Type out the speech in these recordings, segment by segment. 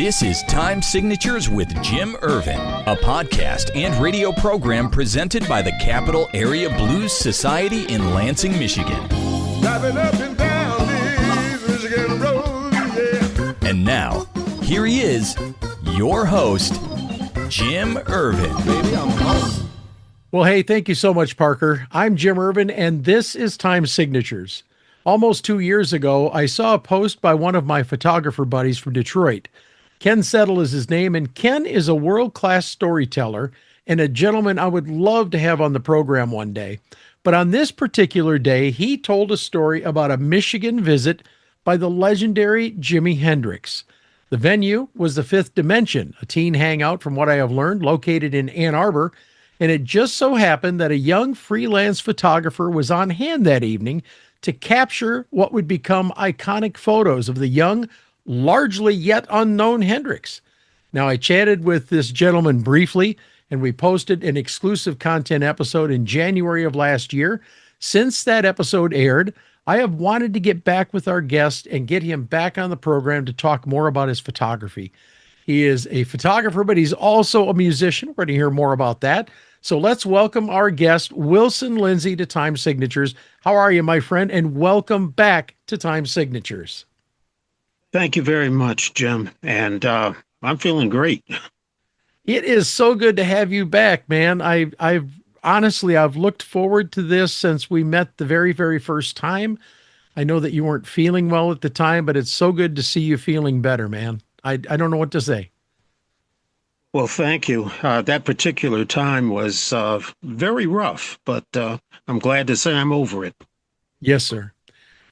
This is Time Signatures with Jim Ervin, a podcast and radio program presented by the Capital Area Blues Society in Lansing, Michigan. Driving up and down these Michigan roads, yeah. And now, here he is, your host, Jim Ervin. Baby, I'm home. Well, hey, thank you so much, Parker. I'm Jim Ervin, and this is Time Signatures. Almost 2 years ago, I saw a post by one of my photographer buddies from Detroit. Ken Settle is his name, and Ken is a world-class storyteller and a gentleman I would love to have on the program one day. But on this particular day, he told a story about a Michigan visit by the legendary Jimi Hendrix. The venue was the Fifth Dimension, a teen hangout, from what I have learned, located in Ann Arbor. And it just so happened that a young freelance photographer was on hand that evening to capture what would become iconic photos of the young, largely yet unknown Hendrix. Now, I chatted with this gentleman briefly, and we posted an exclusive content episode in January of last year. Since that episode aired, I have wanted to get back with our guest and get him back on the program to talk more about his photography. He is a photographer, but he's also a musician. We're going to hear more about that. So let's welcome our guest, Wilson Lindsey, to Time Signatures. How are you, my friend? And welcome back to Time Signatures. Thank you very much, Jim. And I'm feeling great. It is so good to have you back, man. I've honestly looked forward to this since we met the very, very first time. I know that you weren't feeling well at the time, but it's so good to see you feeling better, man. I don't know what to say. Well, thank you. That particular time was very rough, but I'm glad to say I'm over it. Yes, sir.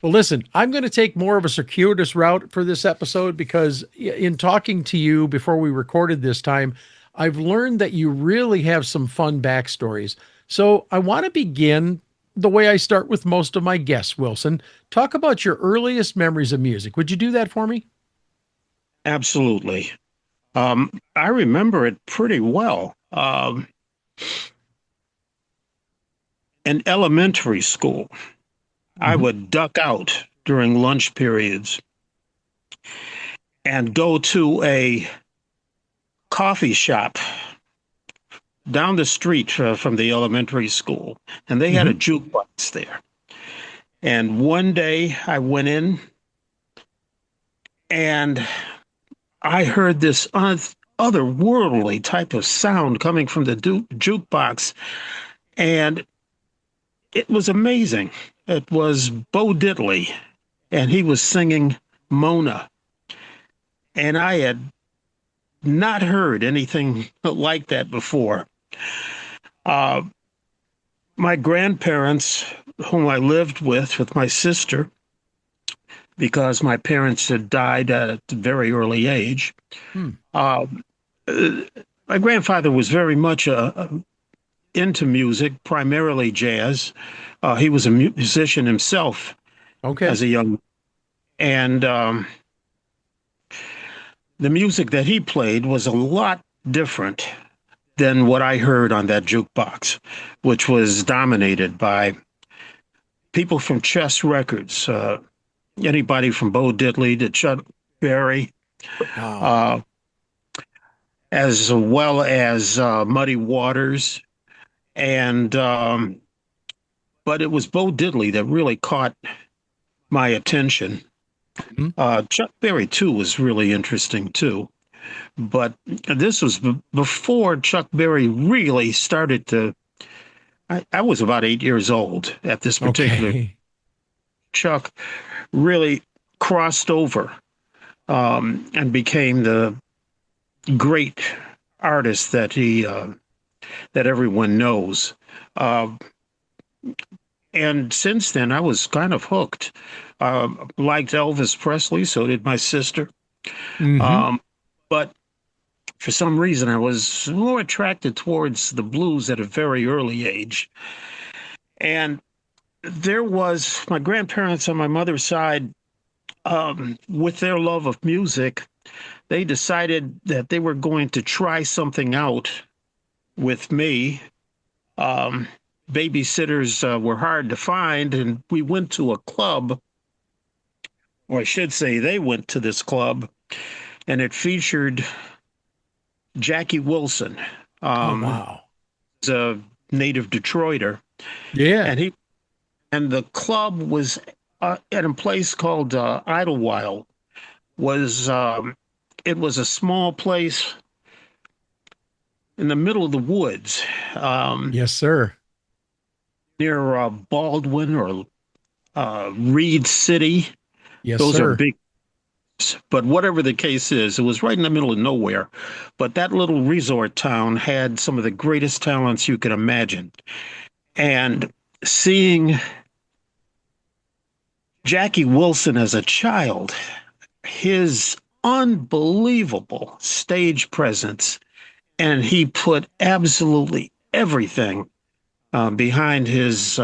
Well, listen, I'm going to take more of a circuitous route for this episode because in talking to you before we recorded this time, I've learned that you really have some fun backstories. So I want to begin the way I start with most of my guests, Wilson. Talk about your earliest memories of music. Would you do that for me? Absolutely. I remember it pretty well. In elementary school, I would duck out during lunch periods and go to a coffee shop down the street from the elementary school, and they had a jukebox there. And one day I went in and I heard this otherworldly type of sound coming from the jukebox, and it was amazing. It was Bo Diddley, and he was singing Mona. And I had not heard anything like that before. My grandparents, whom I lived with my sister, because my parents had died at a very early age. My grandfather was very much into music, primarily jazz. He was a musician himself as a young, and the music that he played was a lot different than what I heard on that jukebox, which was dominated by people from Chess Records, anybody from Bo Diddley to Chuck Berry, as well as Muddy Waters. And but it was Bo Diddley that really caught my attention. Chuck Berry, too, was really interesting, too. But this was before Chuck Berry really started to... I was about 8 years old at this particular... Okay. Chuck really crossed over and became the great artist that that everyone knows. And since then, I was kind of hooked. Liked Elvis Presley, so did my sister. But for some reason, I was more attracted towards the blues at a very early age. And there was my grandparents on my mother's side, with their love of music, they decided that they were going to try something out with me. Babysitters were hard to find, and we went to a club, or I should say they went to this club and it featured Jackie Wilson, Oh, um, wow. who's a native Detroiter, Yeah. and the club was at a place called Idlewild. Was It was a small place in the middle of the woods, um, Yes, sir. near Baldwin or Reed City. Yes, Those are sir. big. But whatever the case is, it was right in the middle of nowhere. But that little resort town had some of the greatest talents you could imagine. And seeing Jackie Wilson as a child, his unbelievable stage presence, and he put absolutely everything behind his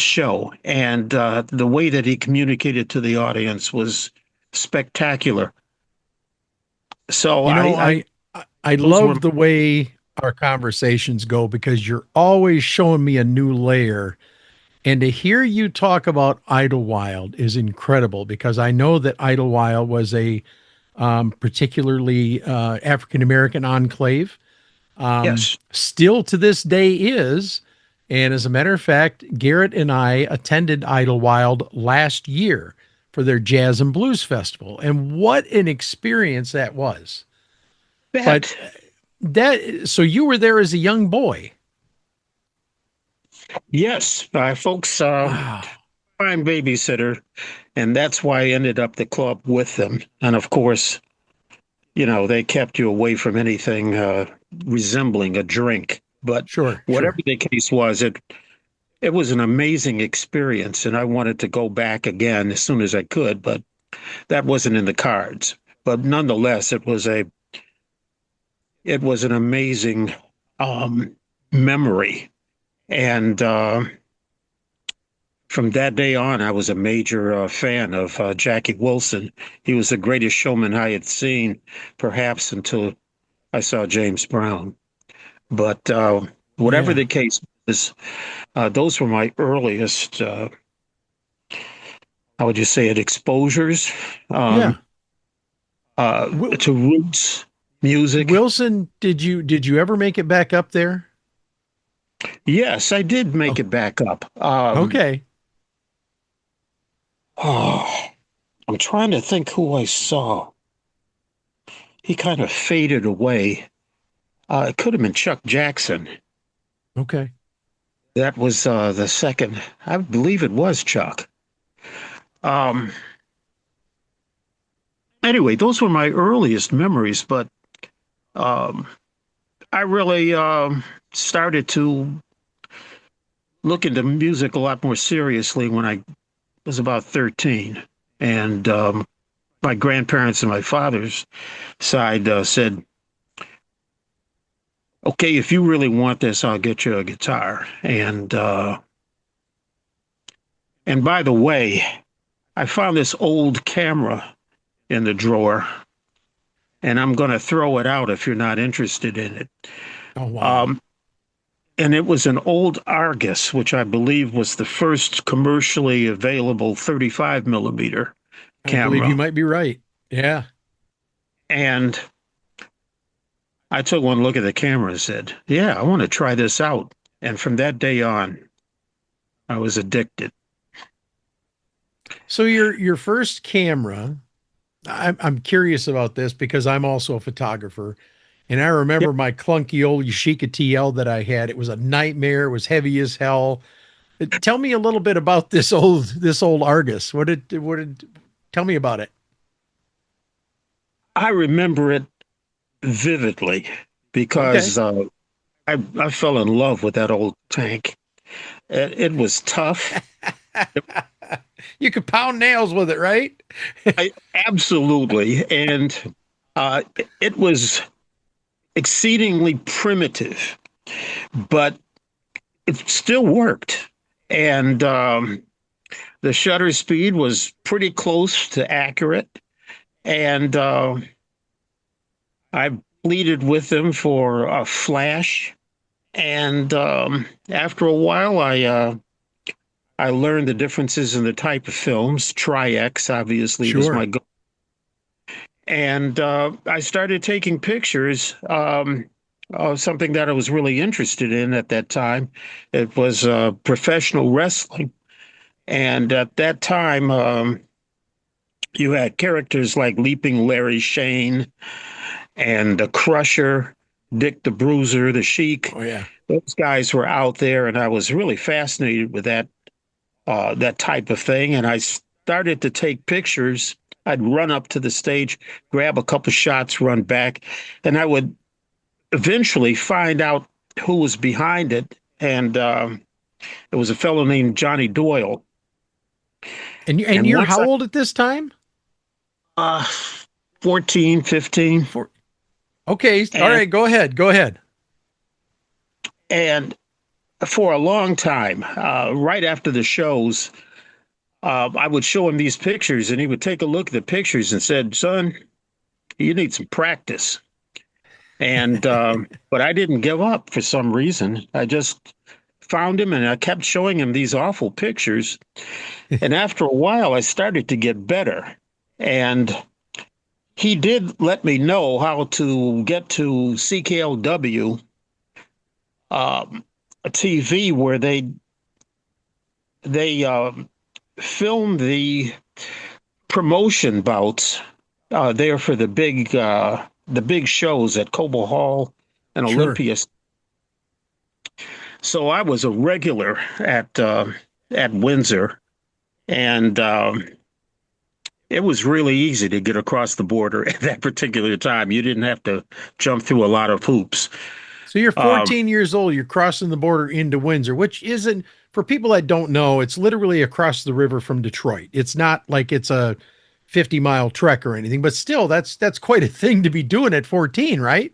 show, and the way that he communicated to the audience was spectacular. So You know, I those were love the way our conversations go because you're always showing me a new layer. And to hear you talk about Idlewild is incredible because I know that Idlewild was a particularly African American enclave. yes, Still to this day is. And as a matter of fact, Garrett and I attended Idlewild last year for their Jazz and Blues Festival. And what an experience that was. But that so you were there as a young boy. yes, folks, Wow. prime babysitter, and that's why I ended up the club with them. And of course, they kept you away from anything resembling a drink. But Sure, whatever sure. the case was, it was an amazing experience, and I wanted to go back again as soon as I could, but that wasn't in the cards. But nonetheless, it was an amazing um, memory, and from that day on, I was a major fan of Jackie Wilson. He was the greatest showman I had seen, perhaps until I saw James Brown. But whatever Yeah. the case is, those were my earliest, how would you say it, exposures Yeah. to roots music. Wilson, did you ever make it back up there? Yes, I did Oh, make it back up. okay. Oh, I'm trying to think who I saw. He kind of faded away. It could have been Chuck Jackson. Okay. That was the second. I believe it was Chuck. Um, anyway, those were my earliest memories, but um, I really started to look into music a lot more seriously when I was about 13. And my grandparents and my father's side said, okay, if you really want this, I'll get you a guitar. And by the way, I found this old camera in the drawer, and I'm going to throw it out if you're not interested in it. Oh, wow. Um, and it was an old Argus, which I believe was the first commercially available 35 millimeter I believe you camera. might be right. Yeah. And I took one look at the camera and said, yeah, I want to try this out. And from that day on, I was addicted. So your first camera, I'm curious about this because I'm also a photographer. And I remember Yep. my clunky old Yashica TL that I had. It was a nightmare. It was heavy as hell. Tell me a little bit about this old Argus. Tell me about it. I remember it vividly Okay. because I fell in love with that old tank. It was tough. You could pound nails with it, right? Absolutely. And it was exceedingly primitive, but it still worked. And the shutter speed was pretty close to accurate. And I pleaded with them for a flash. And after a while, I learned the differences in the type of films. Tri-X, obviously, was Sure. my goal. And I started taking pictures of something that I was really interested in at that time. It was professional wrestling. And at that time, you had characters like Leaping Larry Shane and the Crusher, Dick the Bruiser, the Sheik. Oh yeah. Those guys were out there, and I was really fascinated with that type of thing. And I started to take pictures. I'd run up to the stage, grab a couple shots, run back, and I would eventually find out who was behind it. And it was a fellow named Johnny Doyle. And And you're once how old at this time? uh, 14, 15. Okay. All And, right. Go ahead. Go ahead. and for a long time, right after the shows, I would show him these pictures, and he would take a look at the pictures and said, "Son, you need some practice." And but I didn't give up for some reason. I just found him, and I kept showing him these awful pictures. And after a while, I started to get better. And he did let me know how to get to CKLW, a TV where they filmed the promotion bouts there for the big shows at Cobo Hall and Sure. Olympia. So I was a regular at Windsor, and it was really easy to get across the border at that particular time. You didn't have to jump through a lot of hoops. So you're Um, 14 years old. You're crossing the border into Windsor, which isn't, for people that don't know, it's literally across the river from Detroit. It's not like it's a 50-mile trek or anything, but still, that's quite a thing to be doing at 14, right?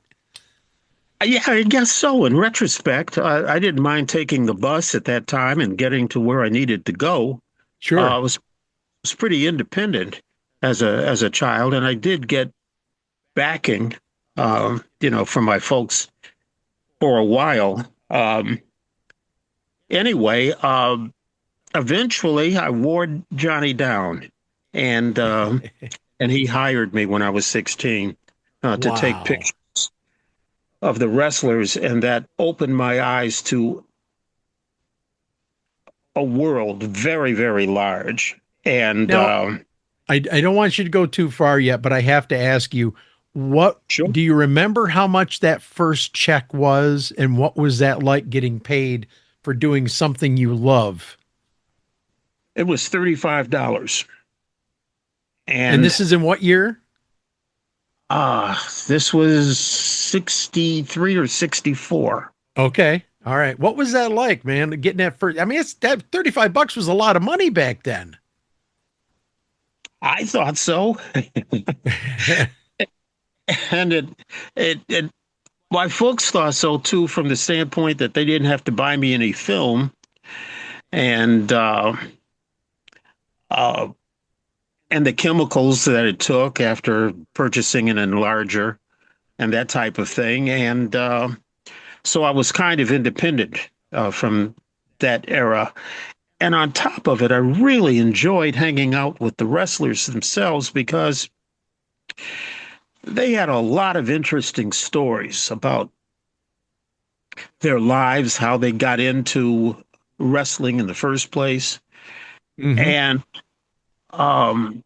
yeah, I guess so. In retrospect, I didn't mind taking the bus at that time and getting to where I needed to go. I Sure. was pretty independent as a child, and I did get backing, from my folks for a while. Anyway, eventually I wore Johnny down, and and he hired me when I was 16 to take Wow. pictures of the wrestlers, and that opened my eyes to a world very, very large. And Now, I don't want you to go too far yet, but I have to ask you, what sure, do you remember how much that first check was, and what was that like getting paid for doing something you love? it was $35, And and this is in what year? this was 63 or 64. Okay. All right. What was that like, man? Getting that first, I mean, it's that $35 was a lot of money back then. I thought so. And it my folks thought so too, from the standpoint that they didn't have to buy me any film, and uh, and the chemicals that it took after purchasing an enlarger and that type of thing. And so I was kind of independent from that era. And on top of it, I really enjoyed hanging out with the wrestlers themselves, because they had a lot of interesting stories about their lives, how they got into wrestling in the first place, Hmm. and um,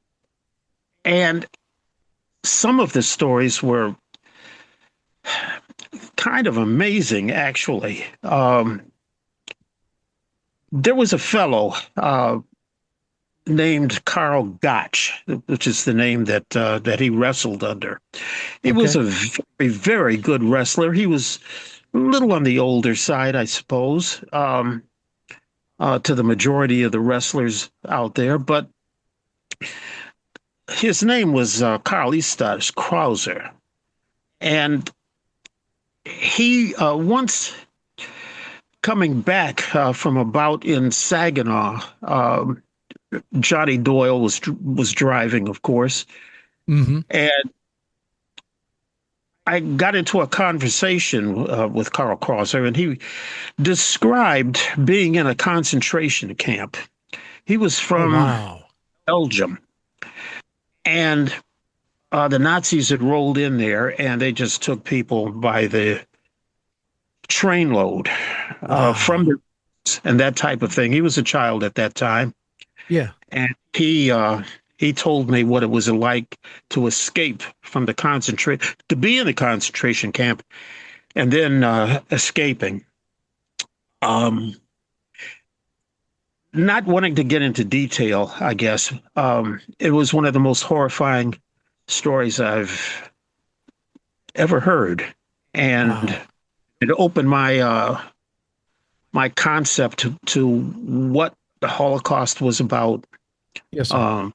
and some of the stories were kind of amazing, actually. There was a fellow named Carl Gotch, which is the name that he wrestled under. He was Okay. a very, very good wrestler. He was a little on the older side, I suppose, to the majority of the wrestlers out there. But his name was Carl Eustace Krauser. And he once coming back from a bout in Saginaw, Johnny Doyle was driving, of course, Hmm. and I got into a conversation with Carl Crosser, and he described being in a concentration camp. He was Oh, from wow. Belgium, and the Nazis had rolled in there, and they just took people by the trainload from Wow. the and that type of thing. He was a child at that time, Yeah. and he told me what it was like to escape from the to be in the concentration camp, and then escaping. Um, Not wanting to get into detail, I guess. It was one of the most horrifying stories I've ever heard, and Wow. it opened my concept to what the Holocaust was about. Yes, sir. Um,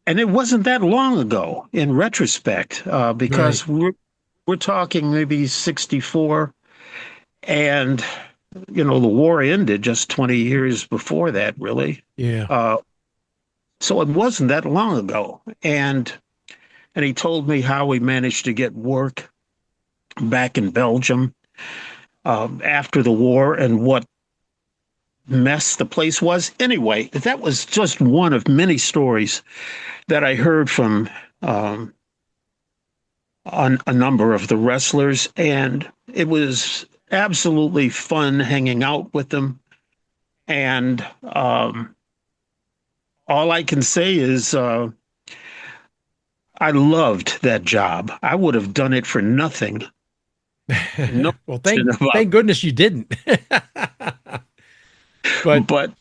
and it wasn't that long ago, in retrospect, Right. because we're talking maybe 64, and the war ended just 20 years before that, really. Yeah. Uh, so it wasn't that long ago, and he told me how we managed to get work back in Belgium after the war and what mess the place was. Anyway, that was just one of many stories that I heard from um, on a number of the wrestlers, and it was absolutely fun hanging out with them. And all I can say is I loved that job. I would have done it for nothing. No Well, question about thank goodness you didn't. it. But But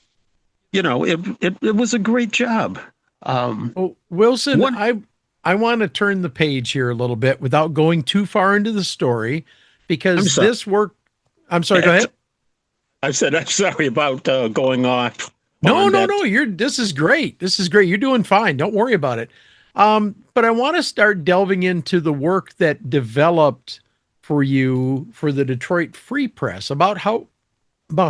it was a great job. oh, Wilson, One, I want to turn the page here a little bit without going too far into the story I'm because sorry. this work. I'm sorry. Go ahead. I said I'm sorry about going off No, on no, that. no. This is great. This is great. You're doing fine. Don't worry about it. But I want to start delving into the work that developed for you for the Detroit Free Press. About how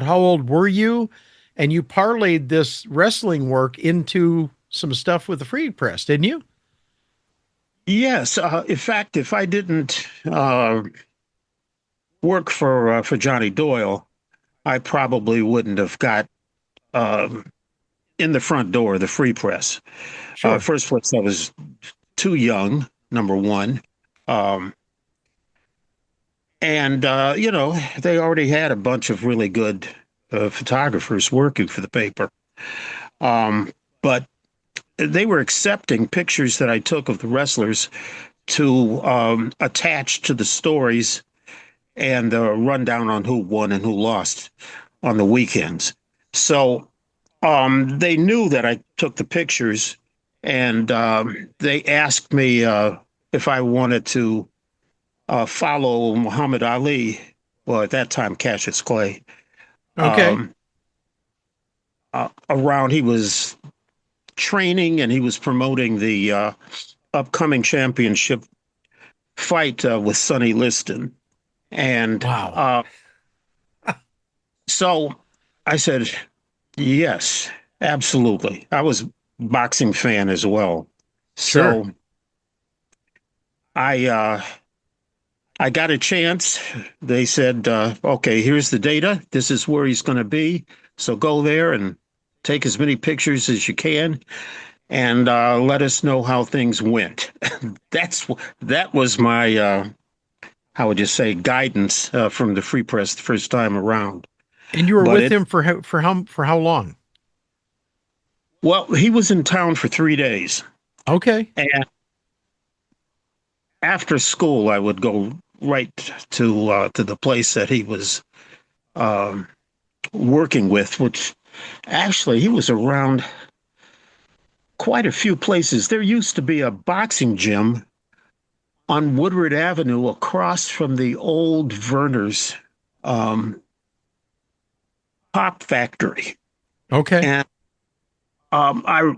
old were you? And you parlayed this wrestling work into some stuff with the Free Press, didn't you? Yes, in fact, if I didn't work for Johnny Doyle, I probably wouldn't have got um, in the front door of the Free Press. Sure. First place, I was too young. Number one, um, and they already had a bunch of really good photographers working for the paper, but they were accepting pictures that I took of the wrestlers to attach to the stories and the rundown on who won and who lost on the weekends. So they knew that I took the pictures, and they asked me if I wanted to follow Muhammad Ali, well, at that time, Cassius Clay, Okay. um, around. He was training and he was promoting the upcoming championship fight with Sonny Liston. And Wow. so I said, yes, absolutely. I was a boxing fan as well. Sure. So I I got a chance. They said, okay, here's the data. This is where he's going to be. So go there and take as many pictures as you can and let us know how things went. That was my how would you say guidance from the Free Press the first time around. And you were But with him for how long? he was in town for 3 days, Okay. and after school I would go right to the place that he was um, working with, which actually he was around quite a few places. There used to be a boxing gym on Woodward Avenue across from the old Verner's um, pop factory. Okay. And I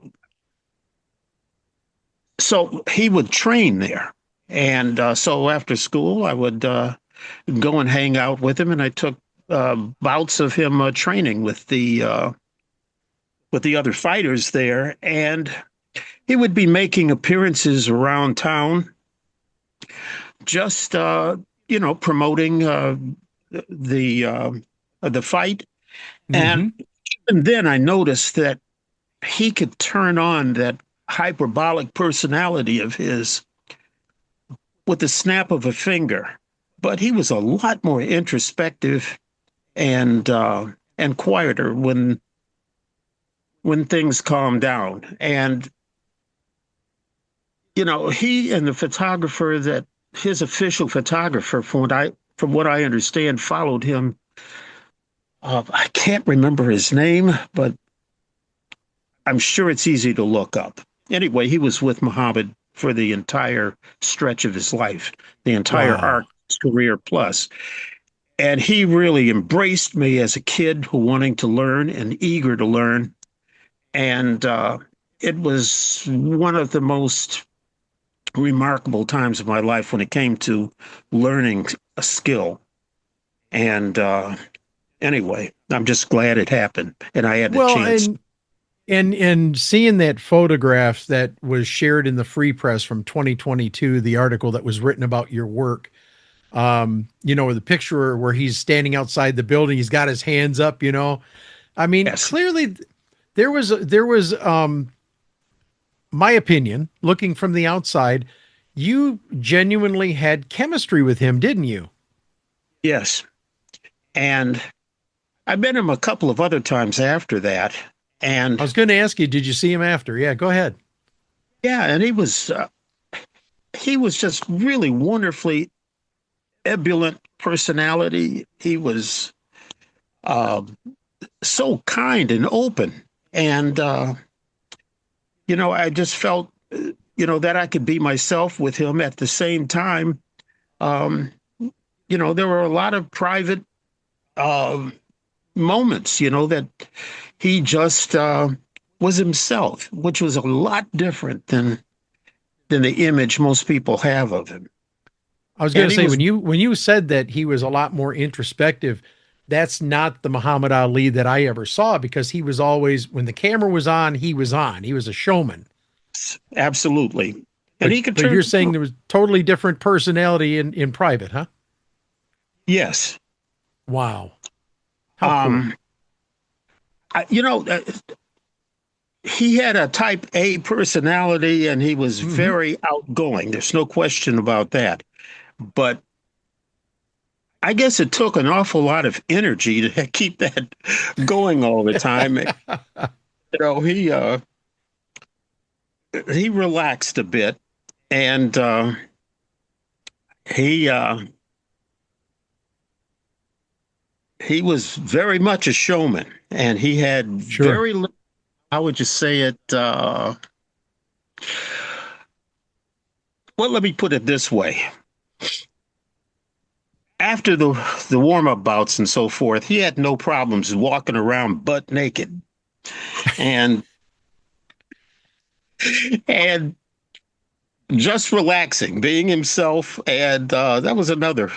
so he would train there. And so after school, I would go and hang out with him, and I took bouts of him training with the other fighters there. And he would be making appearances around town, just promoting the fight. Mm-hmm. And even then, I noticed that he could turn on that hyperbolic personality of his with the snap of a finger. But he was a lot more introspective and quieter when things calmed down. And he and the photographer that his official photographer, from what I understand, followed him. I can't remember his name, but I'm sure it's easy to look up. Anyway, he was with Muhammad for the entire stretch of his life, the entire arc Wow. of his career plus. And he really embraced me as a kid wanting to learn and eager to learn. And it was one of the most remarkable times of my life when it came to learning a skill. And anyway, I'm just glad it happened and I had the Well, chance. and seeing that photograph that was shared in the Free Press from 2022, the article that was written about your work, the picture where he's standing outside the building, he's got his hands up, I mean, Yes. clearly there was my opinion, looking from the outside, you genuinely had chemistry with him, didn't you? Yes. And I met him a couple of other times after that. And I was going to ask you, did you see him after? Yeah, go ahead. yeah, and he was just really wonderfully ebullient personality. He was um, so kind and open. And, I just felt, that I could be myself with him at the same time. Um, there were a lot of private moments, that he just was himself, which was a lot different than the image most people have of him. I was going And to he say was when you said that he was a lot more introspective, that's not the Muhammad Ali that I ever saw, because he was always, when the camera was on, he was on. He was a showman. absolutely, and But he could but turn. you're saying there was totally different personality in private, huh? Yes. Wow. How cool. Um, he had a type A personality and he was Hmm. very outgoing. There's no question about that. But I guess it took an awful lot of energy to keep that going all the time. He he relaxed a bit and he he was very much a showman and he had Sure. very little, how would you say it? Well, let me put it this way. After the warm up bouts and so forth, he had no problems walking around butt naked and and just relaxing, being himself. And that was another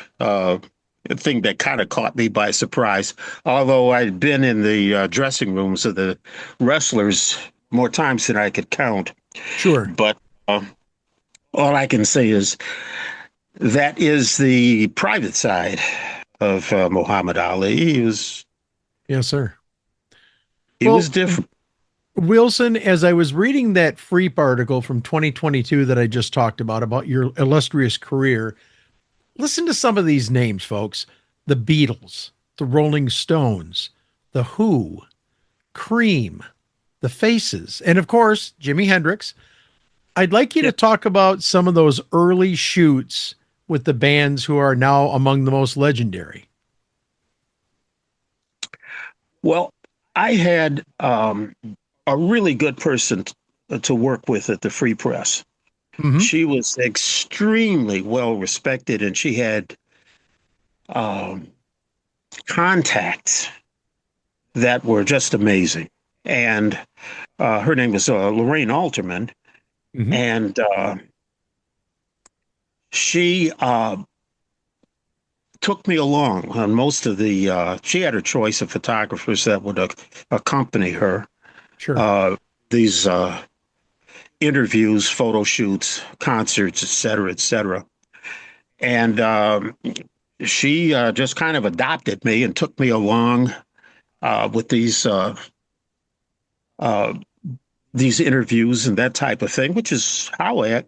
thing that kind of caught me by surprise. Although I'd been in the dressing rooms of the wrestlers more times than I could count, Sure. but all I can say is that is the private side of Muhammad Ali. Yes, sir. He was Well, different. Wilson, as I was reading that Freep article from 2022 that I just talked about your illustrious career, listen to some of these names, folks. The Beatles, the Rolling Stones, the Who, Cream, the Faces, and of course, Jimi Hendrix. I'd like you Yeah. to talk about some of those early shoots with the bands who are now among the most legendary. Well, I had a really good person to work with at the Free Press. Hmm. She was extremely well respected, and she had um, contacts that were just amazing. And her name was Lorraine Alterman, Hmm. and she took me along on most of the. She had her choice of photographers that would accompany her. Sure. Uh, these interviews, photo shoots, concerts, et cetera, et cetera. And she just kind of adopted me and took me along with uh, these interviews and that type of thing, which is how I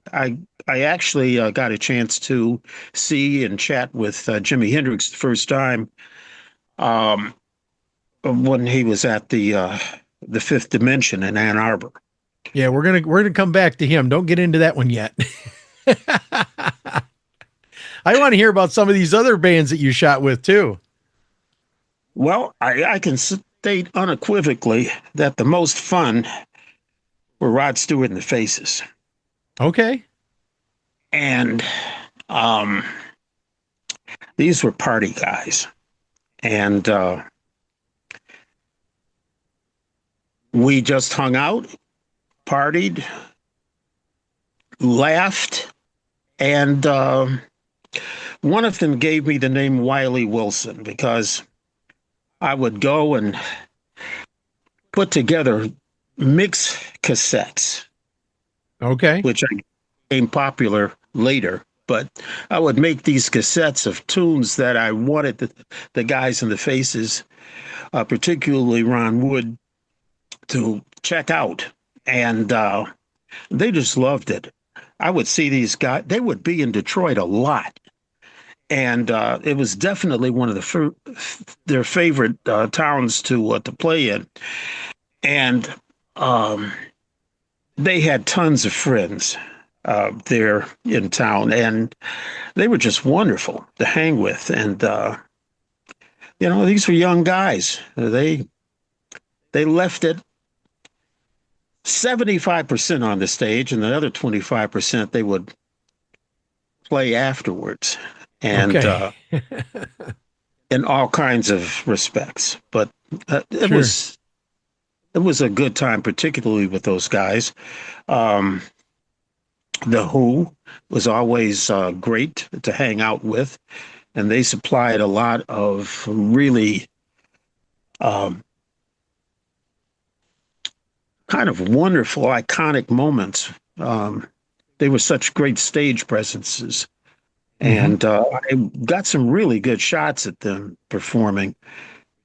actually got a chance to see and chat with Jimi Hendrix the first time um, when he was at the Fifth Dimension in Ann Arbor. Yeah, we're gonna come back to him. Don't get into that one yet. I want to hear about some of these other bands that you shot with too. Well, I can state unequivocally that the most fun were Rod Stewart and the Faces. Okay. And um, these were party guys. And we just hung out, partied, laughed, and one of them gave me the name Wiley Wilson because I would go and put together mix cassettes, Okay. which became popular later. But I would make these cassettes of tunes that I wanted the guys in the Faces, particularly Ron Wood, to check out. And they just loved it. I would see these guys, they would be in Detroit a lot. And it was definitely one of their favorite towns to play in. And they had tons of friends there in town, and they were just wonderful to hang with. And these were young guys. They left it 75% on the stage, and the other 25% they would play afterwards, and Okay. in all kinds of respects. But it Sure. was a good time, particularly with those guys. The Who was always great to hang out with, and they supplied a lot of really um, kind of wonderful, iconic moments. They were such great stage presences. And I got some really good shots at them performing,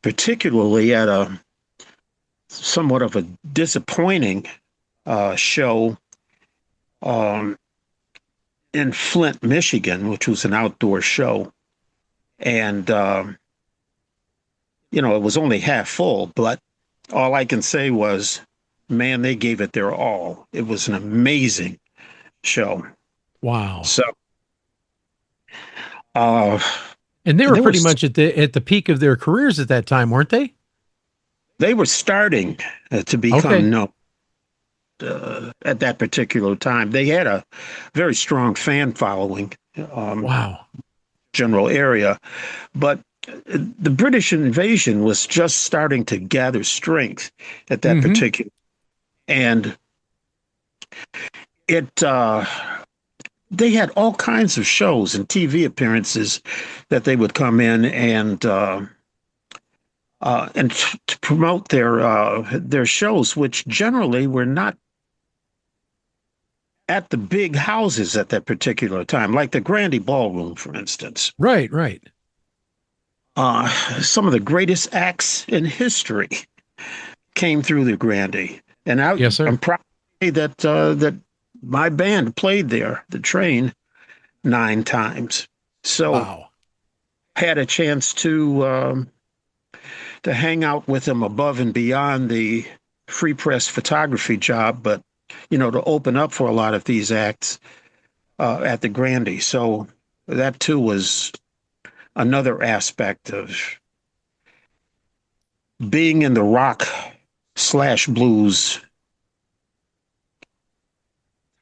particularly at a somewhat of a disappointing show in Flint, Michigan, which was an outdoor show. And, it was only half full, but all I can say was, man, they gave it their all. It was an amazing show. Wow. So, uh, And they were they were pretty much at the peak of their careers at that time, weren't they? they were starting to become Okay. known at that particular time. They had a very strong fan following, Wow. general area, but the British invasion was just starting to gather strength at that particular, and it they had all kinds of shows and TV appearances that they would come in and to promote their shows, which generally were not at the big houses at that particular time, like the Grandy Ballroom, for instance. Right, right. Some of the greatest acts in history came through the Grandy, and Yes, sir. I'm proud to say that my band played there, the Train, 9 times. So Wow. had a chance to hang out with them above and beyond the free press photography job, but to open up for a lot of these acts at the Grandy. So that too was another aspect of being in the rock/blues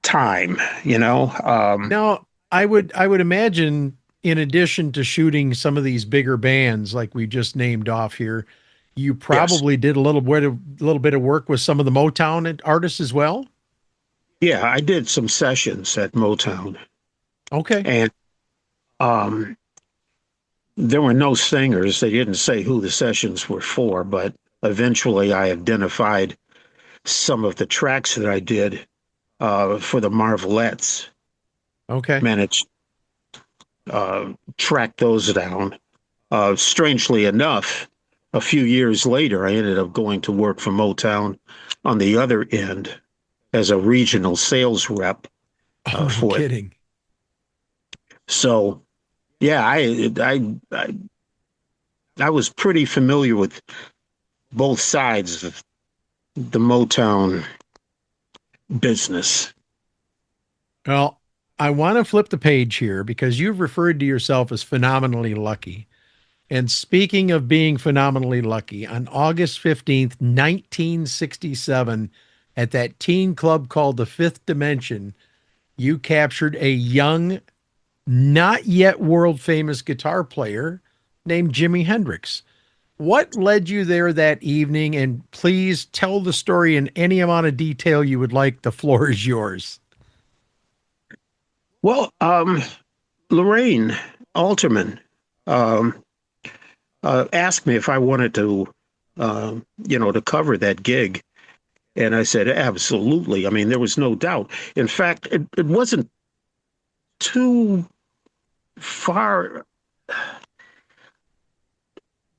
time. Now, I would imagine, in addition to shooting some of these bigger bands like we just named off here, you probably did a little bit of work with some of the Motown artists as well. Yeah, I did some sessions at Motown, Okay. and there were no singers. They didn't say who the sessions were for, but eventually I identified some of the tracks that I did for the Marvelettes. Okay. Managed track those down. Strangely enough, a few years later, I ended up going to work for Motown on the other end as a regional sales rep Oh, no for it. kidding. So, yeah, I was pretty familiar with both sides of the Motown business. Well, I want to flip the page here because you've referred to yourself as phenomenally lucky. And speaking of being phenomenally lucky, on August 15th, 1967, at that teen club called the Fifth Dimension, you captured a young, not yet world famous guitar player named Jimi Hendrix. What led you there that evening? And please tell the story in any amount of detail you would like. The floor is yours. Well, Lorraine Alterman um, asked me if I wanted to, to cover that gig. And I said, absolutely. I mean, there was no doubt. In fact, it wasn't too far.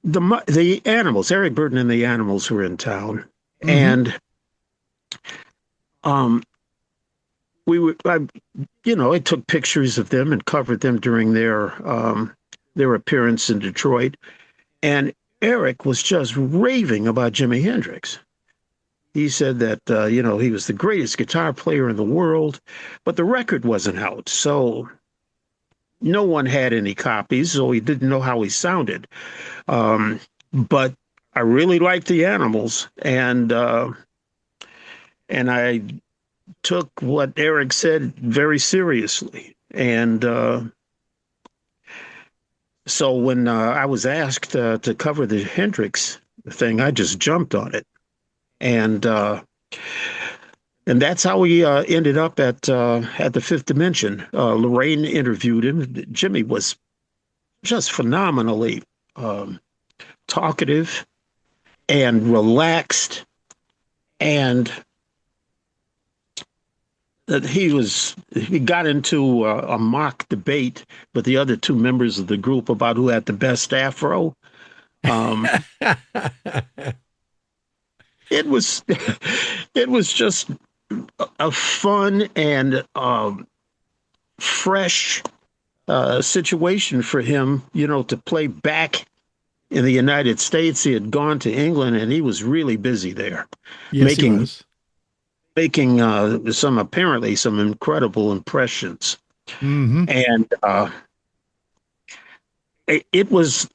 The Animals, Eric Burden and the Animals were in town. Mhm. And I took pictures of them and covered them during their appearance in Detroit. And Eric was just raving about Jimi Hendrix. He said that, he was the greatest guitar player in the world, but the record wasn't out. So no one had any copies, so he didn't know how he sounded. But I really liked the Animals, and I took what Eric said very seriously. And so when I was asked to cover the Hendrix thing, I just jumped on it. And that's how we ended up at the Fifth Dimension. Lorraine interviewed him. Jimmy was just phenomenally talkative and relaxed, and that he got into a mock debate with the other two members of the group about who had the best afro. It was just a fun and fresh situation for him, to play back in the United States. He had gone to England, and he was really busy there, Yes, he was. making some incredible impressions. Mm-hmm. And it was,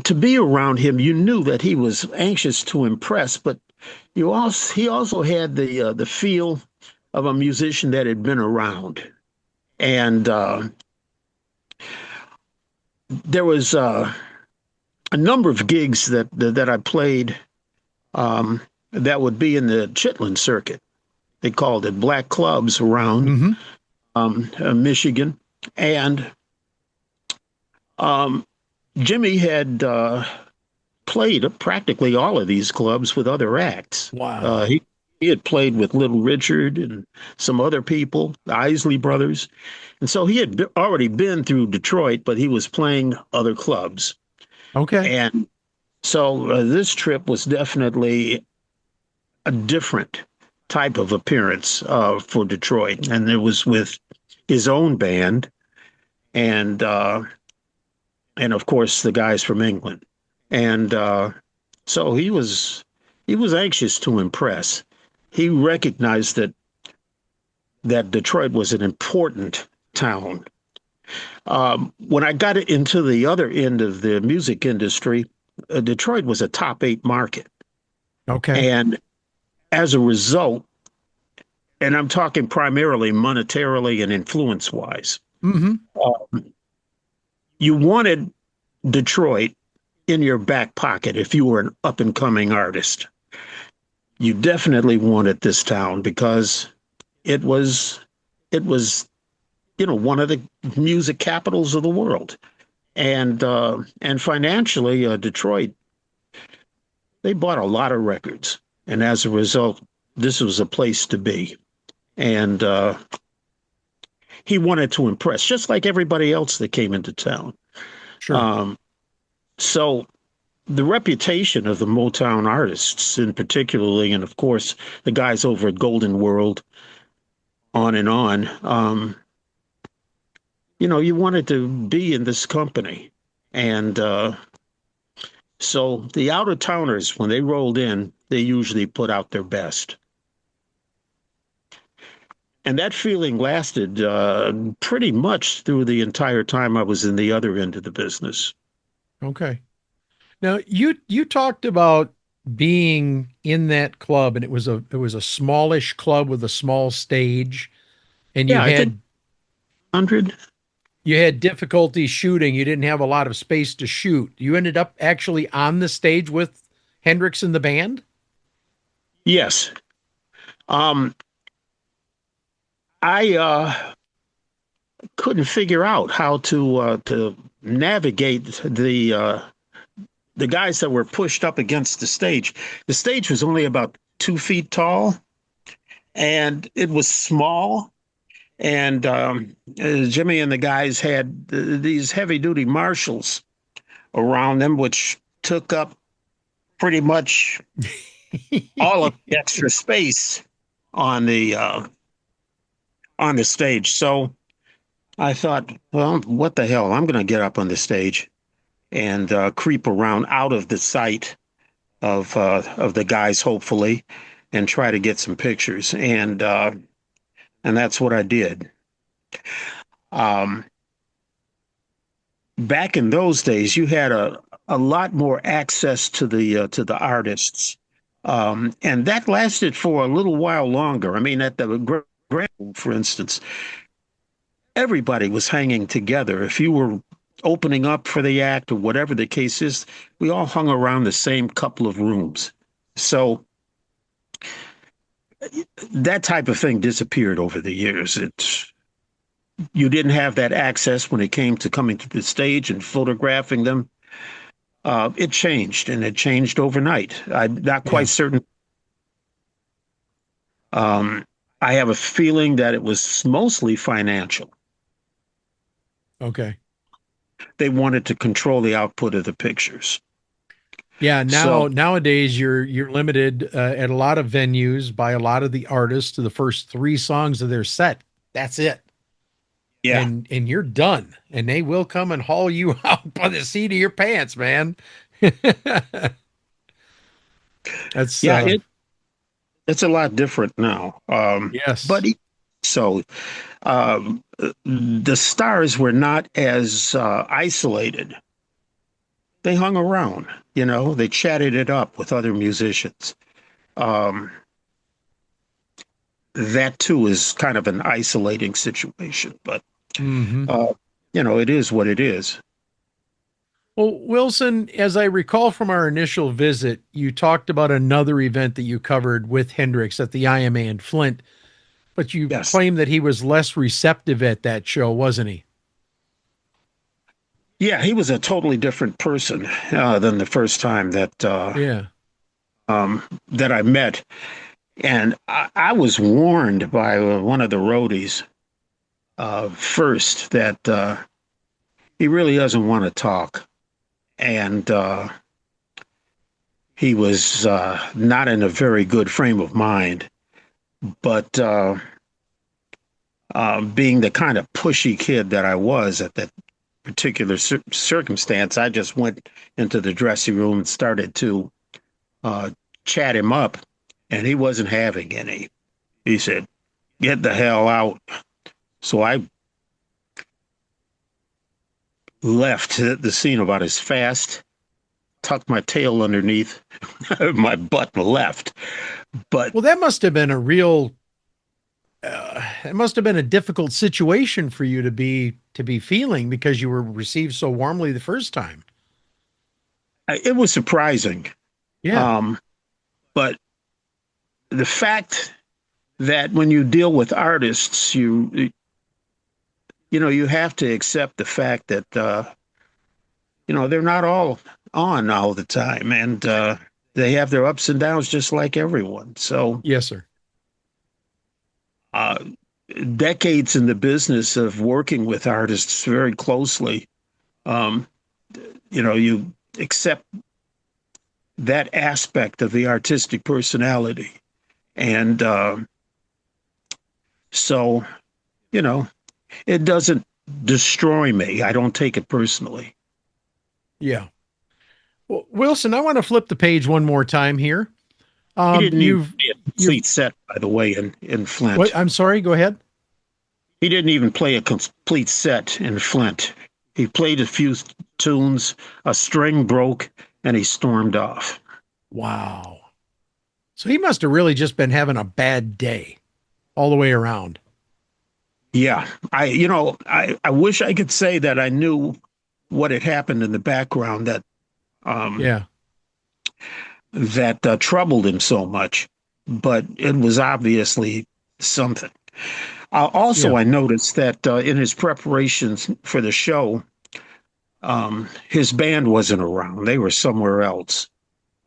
to be around him, you knew that he was anxious to impress, but he also had the feel of a musician that had been around. And there was a number of gigs that I played that would be in the Chitlin circuit. They called it black clubs around Michigan. And Jimmy had played practically all of these clubs with other acts. Wow. He had played with Little Richard and some other people, the Isley Brothers. And so he had already been through Detroit, but he was playing other clubs. Okay. And so this trip was definitely a different type of appearance for Detroit. And it was with his own band and of course the guys from England. And so he was anxious to impress. He recognized that Detroit was an important town. When I got into the other end of the music industry, Detroit was a top 8 market. Okay. And as a result, and I'm talking primarily monetarily and influence-wise, you wanted Detroit in your back pocket if you were an up-and-coming artist. You definitely wanted this town because it was one of the music capitals of the world. And financially, Detroit, they bought a lot of records. And as a result, this was a place to be. And he wanted to impress, just like everybody else that came into town. Sure. So the reputation of the Motown artists, in particularly, and of course the guys over at Golden World, on and on. You wanted to be in this company, and so the out of towners, when they rolled in, they usually put out their best. And that feeling lasted pretty much through the entire time I was in the other end of the business. Okay. Now you talked about being in that club, and it was a smallish club with a small stage, and Yeah, I think 100. you had difficulty shooting. You didn't have a lot of space to shoot. You ended up actually on the stage with Hendrix and the band? Yes. I couldn't figure out how to navigate the guys that were pushed up against the stage. The stage was only about 2 feet tall, and it was small. And Jimmy and the guys had these heavy-duty marshals around them, which took up pretty much all of the extra space on the stage. So I thought, well, what the hell? I'm going to get up on the stage and creep around out of the sight of the guys, hopefully, and try to get some pictures. And that's what I did. Back in those days, you had a lot more access to the artists, and that lasted for a little while longer. I mean, at the Grand, for instance, everybody was hanging together. If you were opening up for the act or whatever the case is, we all hung around the same couple of rooms. So that type of thing disappeared over the years. You didn't have that access when it came to coming to the stage and photographing them. It changed, and it changed overnight. I'm not quite certain. I have a feeling that it was mostly financial. Okay. They wanted to control the output of the pictures. Yeah, nowadays you're limited at a lot of venues by a lot of the artists to the first 3 songs of their set. That's it. Yeah. And you're done. And they will come and haul you out by the seat of your pants, man. That's it's a lot different now. Yes. But so the stars were not as isolated. They hung around, they chatted it up with other musicians. That too is kind of an isolating situation, but it is what it is. Well, Wilson, as I recall from our initial visit, you talked about another event that you covered with Hendrix at the IMA in Flint, but you claimed that he was less receptive at that show, wasn't he? Yeah, he was a totally different person than the first time that that I met. And I was warned by one of the roadies first that he really doesn't want to talk. And he was not in a very good frame of mind. But being the kind of pushy kid that I was at that particular circumstance, I just went into the dressing room and started to chat him up, and he wasn't having any. He said, "Get the hell out." So I left the scene about as fast, tucked my tail underneath my butt and left. But well, that must have been a real it must have been a difficult situation for you to be feeling, because you were received so warmly the first time. It was surprising. Yeah. But the fact that when you deal with artists, you have to accept the fact that they're not all on all the time, and they have their ups and downs just like everyone. So yes, sir. decades in the business of working with artists very closely, um, you accept that aspect of the artistic personality. And so, you know, it doesn't destroy me. I don't take it personally. Yeah. Well, Wilson, I want to flip the page one more time here. He didn't even You've, play a you've, complete set, by the way, in Flint. what? I'm sorry. Go ahead. He didn't even play a complete set in Flint. He played a few tunes, a string broke, and he stormed off. Wow. So he must have really just been having a bad day all the way around. Yeah, I wish I could say that I knew what had happened in the background um, Yeah. that troubled him so much, but it was obviously something. Also, Yeah. I noticed that in his preparations for the show, his band wasn't around. They were somewhere else.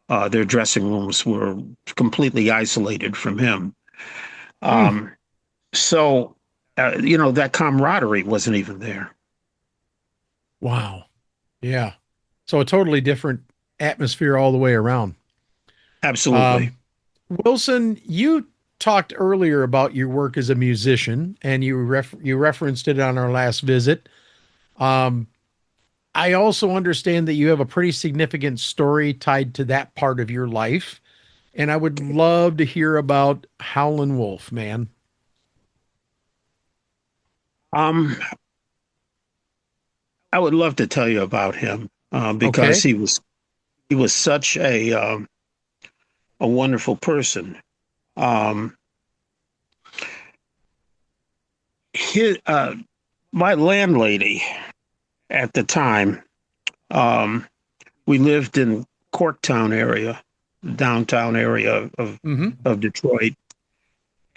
Their dressing rooms were completely isolated from him. Mm. So, that camaraderie wasn't even there. Wow. Yeah. So a totally different atmosphere all the way around. Absolutely. Um, Wilson, you talked earlier about your work as a musician, and you referenced it on our last visit. Um, I also understand that you have a pretty significant story tied to that part of your life, and I would love to hear about Howlin' Wolf, man. Um, I would love to tell you about him because Okay. he was such a wonderful person. Um, his, my landlady at the time, um, we lived in Corktown area, downtown area of Mm-hmm. of Detroit,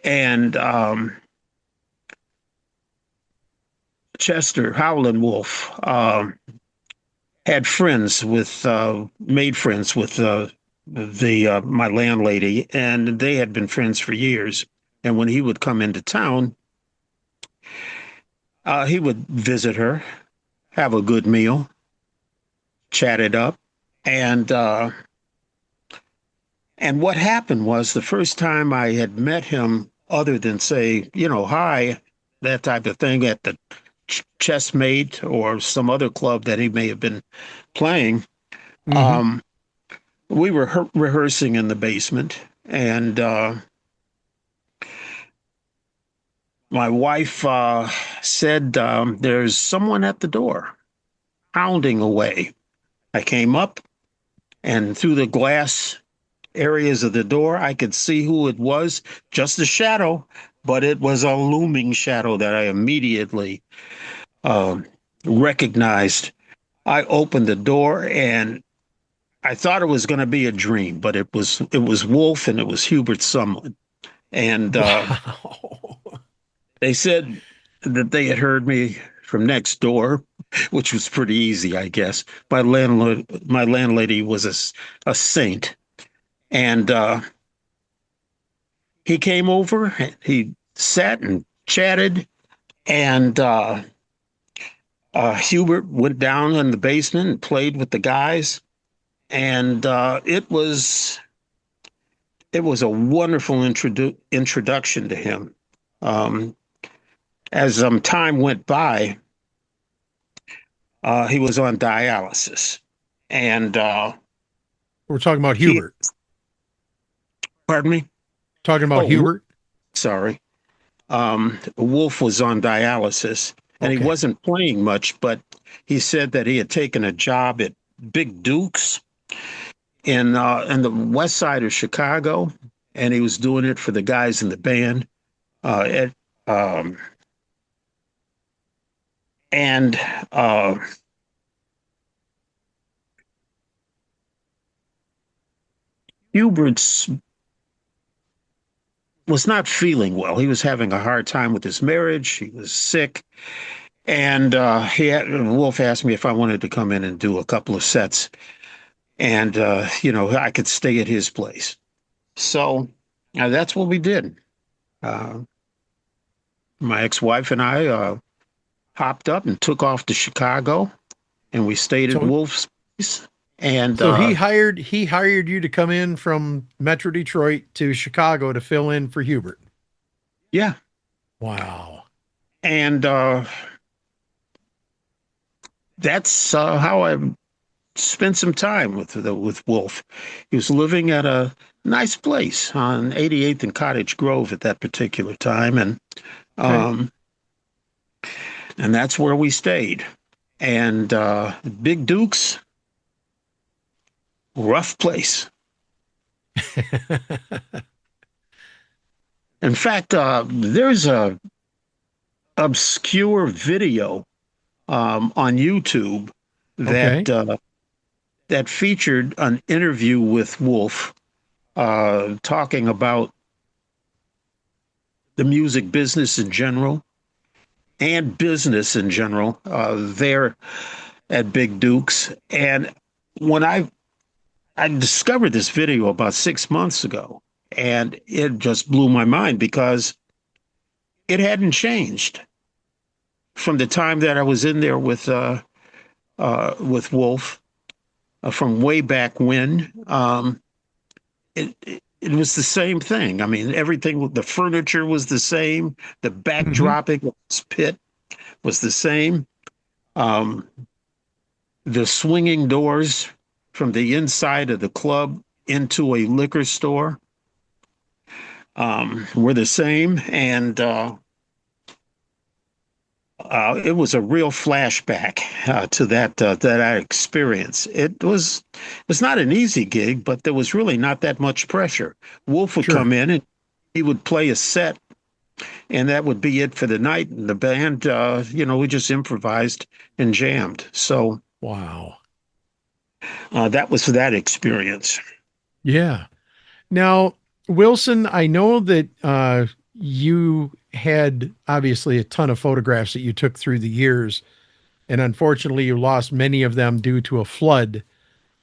and Chester Howlin' Wolf had friends with made friends with the my landlady, and they had been friends for years. And when he would come into town, he would visit her, have a good meal, chat it up, and what happened was the first time I had met him, other than say, hi, that type of thing at the chessmate or some other club that he may have been playing. Mm-hmm. Um, we were rehearsing in the basement, and my wife said, "There's someone at the door, pounding away." I came up, and through the glass areas of the door, I could see who it was, just a shadow, but it was a looming shadow that I immediately um, recognized. I opened the door, and I thought it was going to be a dream, but it was Wolf, and it was Hubert Sumlin. And Wow. they said that they had heard me from next door, which was pretty easy, I guess. My landlady was a saint, and he came over. He sat and chatted, and Hubert went down in the basement and played with the guys, and it was a wonderful introduction to him. Um, as time went by, he was on dialysis, and We're talking about he, Hubert. pardon me. Talking about Oh, Hubert. sorry. Wolf was on dialysis, and he Okay. wasn't playing much, but he said that he had taken a job at Big Duke's in the west side of Chicago, and he was doing it for the guys in the band. At and Hubert's was not feeling well. He was having a hard time with his marriage. He was sick, and Wolf asked me if I wanted to come in and do a couple of sets, and I could stay at his place. So that's what we did. Uh, my ex-wife and I hopped up and took off to Chicago, and we stayed at So Wolf's place. And so he hired you to come in from Metro Detroit to Chicago to fill in for Hubert. yeah, Wow. and that's how I spent some time with Wolf. He was living at a nice place on 88th and Cottage Grove at that particular time, Okay. um, and that's where we stayed. And Big Duke's rough place. In fact, there's a obscure video on YouTube Okay. that featured an interview with Wolf talking about the music business in general and business in general there at Big Duke's. And when I discovered this video about 6 months ago, and it just blew my mind because it hadn't changed from the time that I was in there with Wolf from way back when. It was the same thing. I mean, everything, the furniture was the same, the Hmm. backdropping of this pit was the same. Um, the swinging doors from the inside of the club into a liquor store were the same, and it was a real flashback to that experience. It was not an easy gig, but there was really not that much pressure. Wolf would Sure. come in and he would play a set, and that would be it for the night. And the band, we just improvised and jammed. So Wow. that was that experience. Yeah. Now, Wilson, I know that you had obviously a ton of photographs that you took through the years, and unfortunately, you lost many of them due to a flood.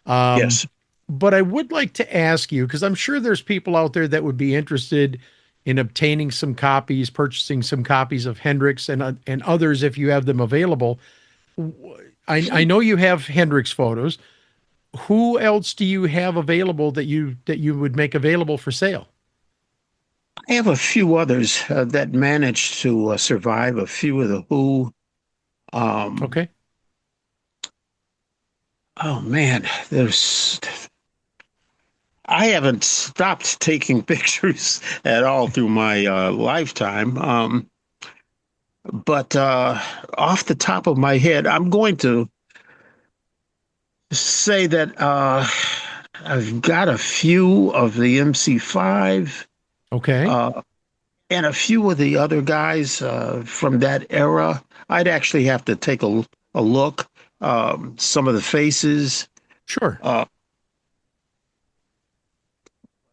Um, Yes. but I would like to ask you, because I'm sure there's people out there that would be interested in obtaining some copies, purchasing some copies of Hendrix and others if you have them available. I know you have Hendrix photos. Who else do you have available that you would make available for sale? I have a few others that managed to survive. A few of the Who. Um, Okay. oh man, there's. I haven't stopped taking pictures at all through my lifetime. But off the top of my head, I'm going to say that I've got a few of the MC5 Okay. uh, and a few of the other guys from that era. I'd actually have to take a look. Some of the faces. Sure. Uh,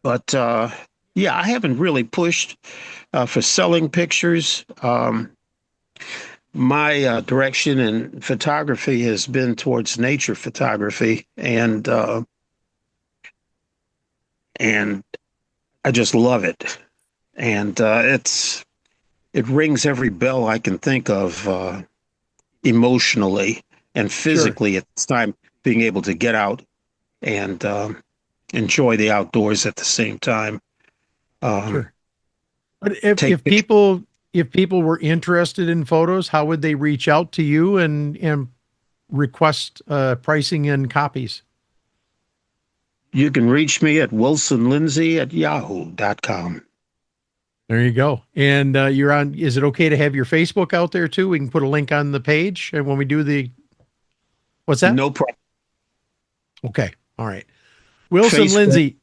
but yeah, I haven't really pushed for selling pictures. My direction in photography has been towards nature photography, and I just love it. And it rings every bell I can think of emotionally and Sure. physically at this time, being able to get out and enjoy the outdoors at the same time. Um, Sure. But if, take if people if people were interested in photos, how would they reach out to you and request pricing and copies? You can reach me at wilsonlindsey@yahoo.com. There you go. And you're on. Is it okay to have your Facebook out there too? We can put a link on the page, and when we do the what's that? No problem. Okay. All right. Wilson Facebook. Lindsey,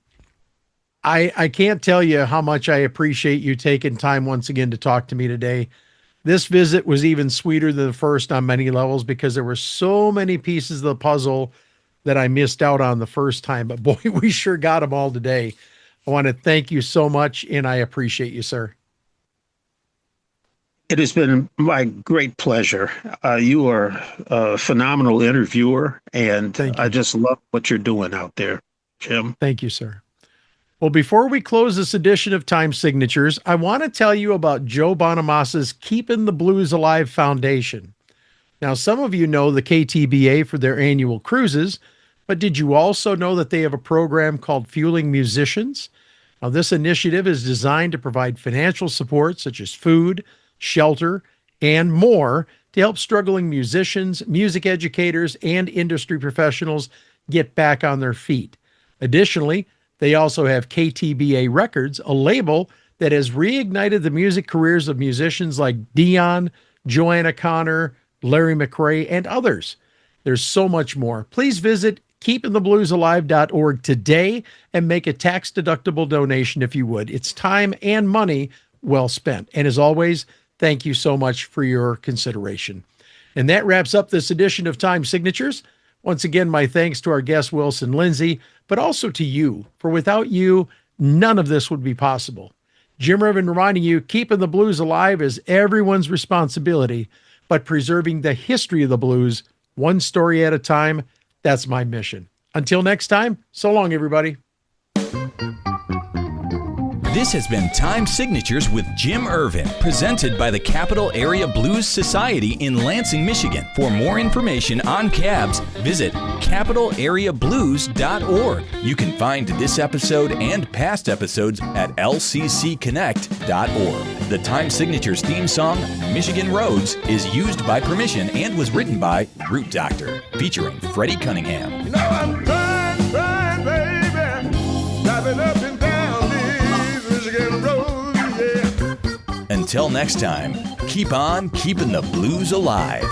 I can't tell you how much I appreciate you taking time once again to talk to me today. This visit was even sweeter than the first on many levels because there were so many pieces of the puzzle that I missed out on the first time. But boy, we sure got them all today. I want to thank you so much, and I appreciate you, sir. It has been my great pleasure. You are a phenomenal interviewer, and Thank I you. just love what you're doing out there, Jim. Thank you, sir. Well, before we close this edition of Time Signatures, I want to tell you about Joe Bonamassa's Keeping the Blues Alive Foundation. Now, some of you know the KTBA for their annual cruises, but did you also know that they have a program called Fueling Musicians? Now, this initiative is designed to provide financial support such as food, shelter, and more to help struggling musicians, music educators, and industry professionals get back on their feet. Additionally, they also have KTBA Records, a label that has reignited the music careers of musicians like Dion, Joanna Connor, Larry McRae, and others. There's so much more. Please visit keepingthebluesalive.org today and make a tax-deductible donation if you would. It's time and money well spent. And as always, thank you so much for your consideration. And that wraps up this edition of Time Signatures. Once again, my thanks to our guest, Wilson Lindsey, but also to you, for without you, none of this would be possible. Jim Ervin reminding you, keeping the blues alive is everyone's responsibility, but preserving the history of the blues, one story at a time, that's my mission. Until next time, so long, everybody. This has been Time Signatures with Jim Ervin, presented by the Capital Area Blues Society in Lansing, Michigan. For more information on cabs, visit capitalareablues.org. You can find this episode and past episodes at lccconnect.org. The Time Signatures theme song, Michigan Roads, is used by permission and was written by Root Doctor, featuring Freddie Cunningham. You know I'm trying, baby, driving up and down these Michigan roads, yeah. Until next time, keep on keeping the blues alive.